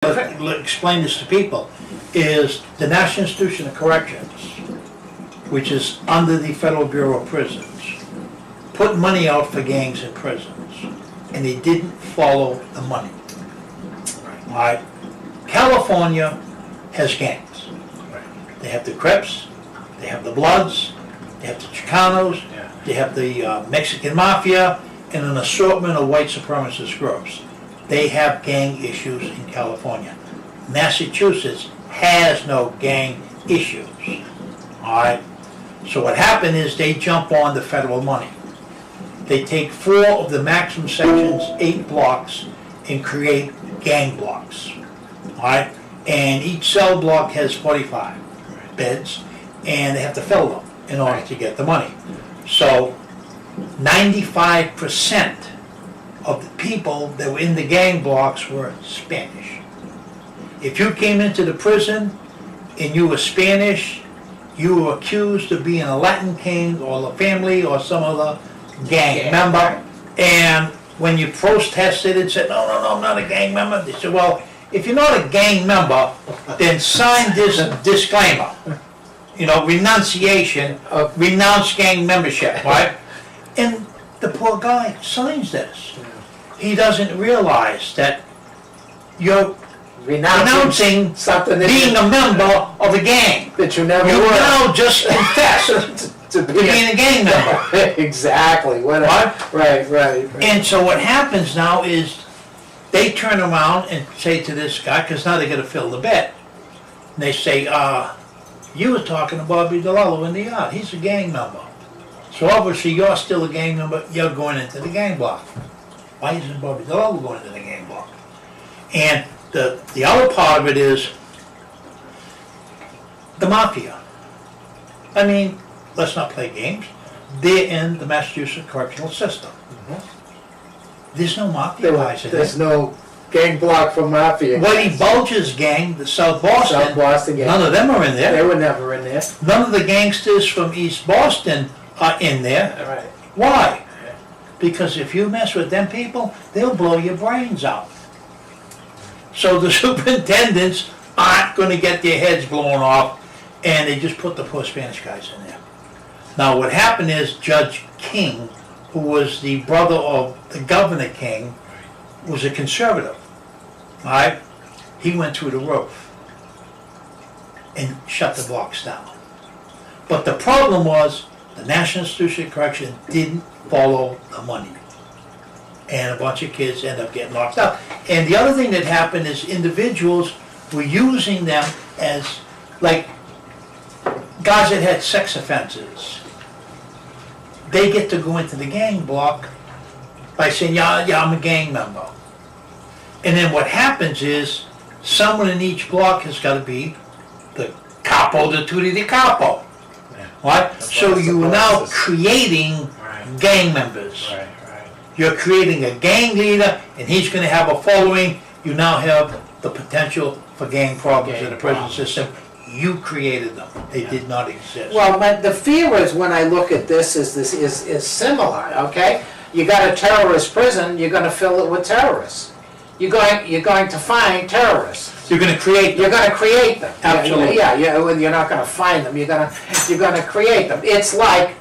explain this to people, is the National Institution of Corrections, which is under the Federal Bureau of Prisons, put money out for gangs in prisons, and they didn't follow the money. All right? California has gangs. They have the Crips, they have the Bloods, they have the Chicanos, they have the Mexican Mafia, and an assortment of white supremacist groups. They have gang issues in California. Massachusetts has no gang issues. All right? So what happened is they jump on the federal money. They take 4 of the maximum sections, 8 blocks, and create gang blocks. All right? And each cell block has 45 beds, and they have to fill them in order to get the money. So 95% of the people that were in the gang blocks were Spanish. If you came into the prison and you were Spanish, you were accused of being a Latin king or the family or some other gang member. And when you protested and said, no, I'm not a gang member, they said, well, if you're not a gang member, then sign this disclaimer. You know, renunciation, renounce gang membership, right? And the poor guy signs this. He doesn't realize that you're renouncing something being a member of a gang. that you never You were. now just confessed to to being a gang member. Exactly. Right. And so what happens now is they turn around and say to this guy, because now they got to fill the bed. And they say, you were talking to Bobby DeLallo in the yard. He's a gang member. So obviously you're still a gang member. You're going into the gang block. Why isn't Bobby DeLallo going into the gang block? And the other part of it is the mafia. I mean, let's not play games. They're in the Massachusetts correctional system. There's no mafia guys in there. There's no gang block for mafia. Whitey Bulger's gang, the South Boston, South Boston gang. none of them are in They there. were never in there. None of the gangsters from East Boston are in there. Right. Why? Because if you mess with them people, they'll blow your brains out. So the superintendents aren't gonna get their heads blown off, and they just put the poor Spanish guys in there. Now what happened is Judge King, who was the brother of the Governor King, was a conservative, all right? He went through the roof and shut the blocks down. But the problem was, the National Institution of Correction didn't follow the money. And a bunch of kids end up getting locked up. And the other thing that happened is individuals were using them as, like, guys that had sex offenses. They get to go into the gang block by saying, yeah, I'm a gang member. And then what happens is, someone in each block has got to be the capo de tutti di capo. Right? So you are now creating gang members. Right. You're creating a gang leader, and he's going to have a following. You now have the potential for gang problems in the prison system. You created them. They did not exist. Well, the fear is when I look at this is similar. Okay, you got a terrorist prison. You're going to fill it with terrorists. You're going to find terrorists. You're going to create them. You're going to create them. Absolutely. Yeah. You're not going to find them. You're going to create them. It's like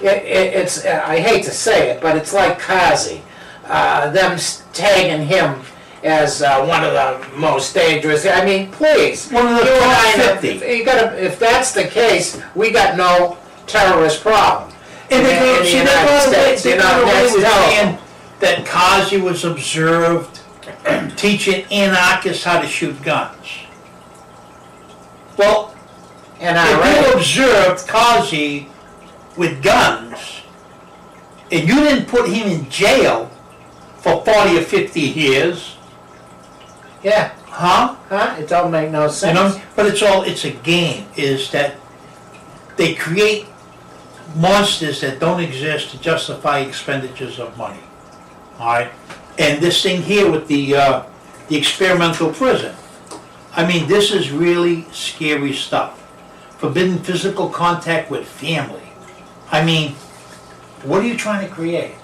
it's. I hate to say it, but it's like Kazi. Them tagging him as one of the most dangerous. I mean, please. One of the you and I top know, 50. you gotta, if that's the case, we got no terrorist problem. And in the United States. they You know, got away that's with terrible. saying that Kazi was observed teaching anarchists how to shoot guns. Well, And if you observed Kazi with guns, and you didn't put him in jail for 40 or 50 years, yeah, huh? it don't make no You sense. know, but it's a game, is that they create monsters that don't exist to justify expenditures of money, all right? And this thing here with the experimental prison, I mean, this is really scary stuff. Forbidden physical contact with family. I mean, what are you trying to create?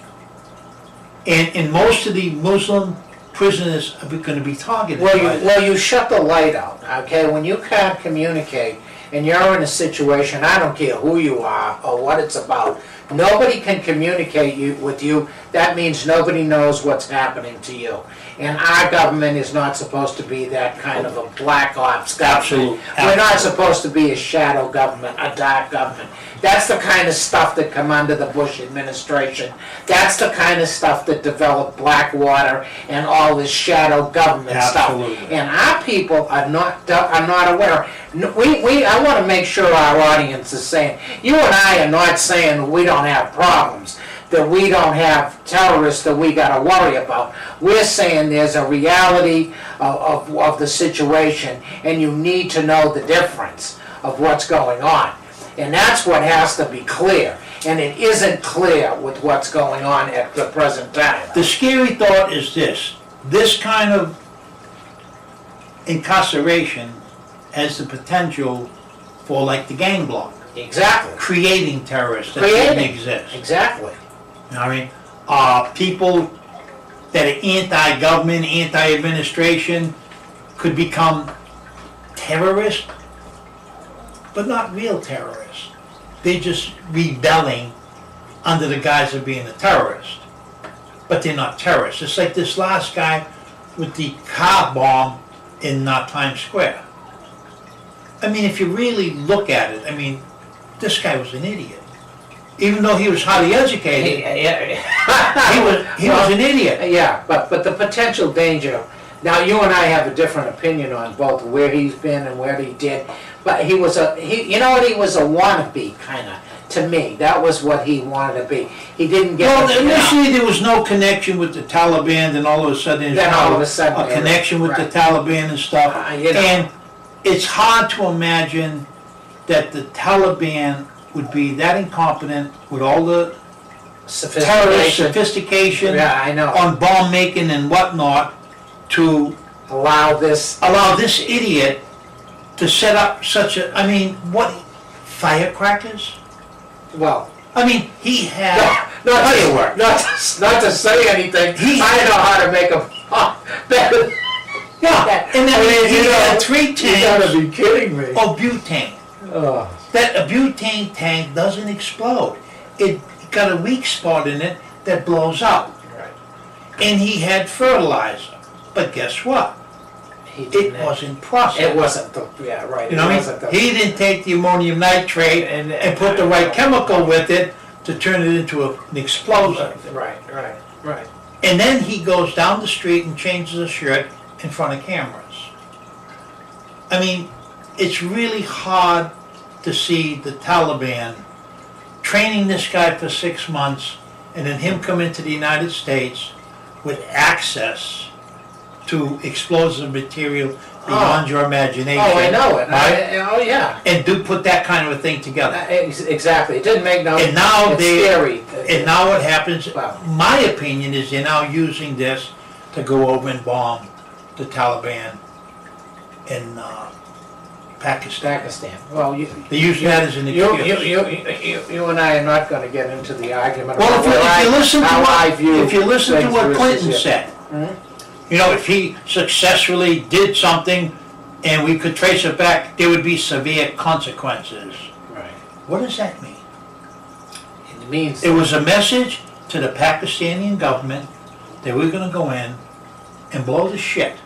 And in most of the Muslim prisoners are gonna be targeted by this. Well, you shut the light out, okay? When you can't communicate and you're in a situation, I don't care who you are or what it's about, nobody can communicate with you, that means nobody knows what's happening to you. And our government is not supposed to be that kind of a black ops government. We're not supposed to be a shadow government, a dark government. That's the kind of stuff that come under the Bush administration. That's the kind of stuff that developed Blackwater and all this shadow government stuff. Absolutely. And our people are not aware. I want to make sure our audience is saying, you and I are not saying we don't have problems, that we don't have terrorists that we got to worry about. We're saying there's a reality of the situation, and you need to know the difference of what's going on. And that's what has to be clear. And it isn't clear with what's going on at the present time. The scary thought is this kind of incarceration has the potential for like the gang block, Exactly. creating terrorists that didn't Creating. exist. Exactly. You know what I mean? People that are anti-government, anti-administration could become terrorists, but not real terrorists. They're just rebelling under the guise of being a terrorist. But they're not terrorists. It's like this last guy with the car bomb in Times Square. I mean, if you really look at it, I mean, this guy was an idiot. Even though he was highly educated, he was an idiot. Yeah, but the potential danger, now you and I have a different opinion on both where he's been and where he did, but he was you know what, he was a wannabe kinda, to me. That was what he wanted to be. He didn't get. Well, initially there was no connection with the Taliban, and all of a sudden Then there's all now of a sudden, a connection with the right. Taliban and stuff. You know. And it's hard to imagine that the Taliban would be that incompetent with all the terrorist sophistication Yeah, I know. on bomb making and whatnot to Allow this, allow this idiot to set up such a, I mean, what, firecrackers? well, I mean, he had not fireworks. not to say anything, He- I know how to make a better. Yeah, and then he had 3 tanks You gotta be kidding me. of butane. Oh. That a butane tank doesn't explode. It got a weak spot in it that blows up. Right. And he had fertilizer. But guess what? He It didn't have- wasn't processed. It wasn't the, yeah, right. You know what I wasn't mean? the- He didn't take the ammonium nitrate And- and put the right chemical with it to turn it into an explosive. Right. And then he goes down the street and changes his shirt in front of cameras. I mean, it's really hard to see the Taliban training this guy for 6 months and then him come into the United States with access to explosive material beyond your imagination. Oh, I know it. Right? Oh, yeah. And do put that kind of a thing together. Exactly. It didn't make no. And now it's they- scary. And now what happens, Wow. my opinion is they're now using this to go over and bomb the Taliban in Pakistan. Pakistan. Well, They're using that as an excuse. you and I are not going to get into the argument. Well, about if you listen to how I view if you listen to things what versus Clinton it. said, Mhm. you know, if he successfully did something and we could trace it back, there would be severe consequences. Right. What does that mean? It means. It was a message to the Pakistani government that we're gonna go in and blow the shit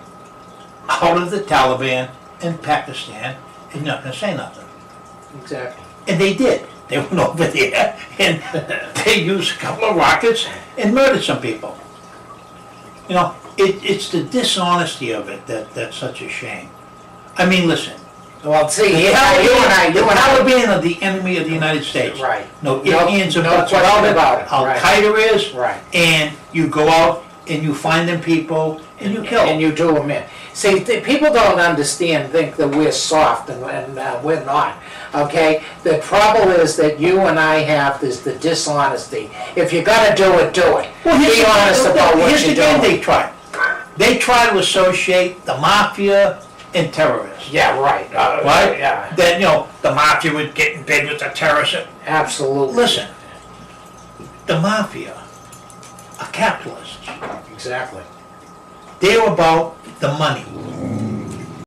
out of the Taliban in Pakistan, and you're not gonna say nothing. Exactly. And they did. They went over there and they used a couple of rockets and murdered some people. You know, it's the dishonesty of it that's such a shame. I mean, listen, Well, see, the you and I. Taliban are the enemy of the United States. Right. No No- Indians or no buts question about it. about it, Al right. Qaeda is, Right. and you go out and you find them people and you kill And them. you do them in. See, people don't understand, think that we're soft, and we're not, okay? The trouble is that you and I have this, the dishonesty. If you gotta do it, do it. Well, Be honest about what here's you're the game doing. they tried. They try to associate the mafia and terrorists. Yeah, right. Right? Yeah, That, you know, the mafia would get in bed with the terrorists. absolutely. Listen, the mafia are capitalists. Exactly. They're about the money.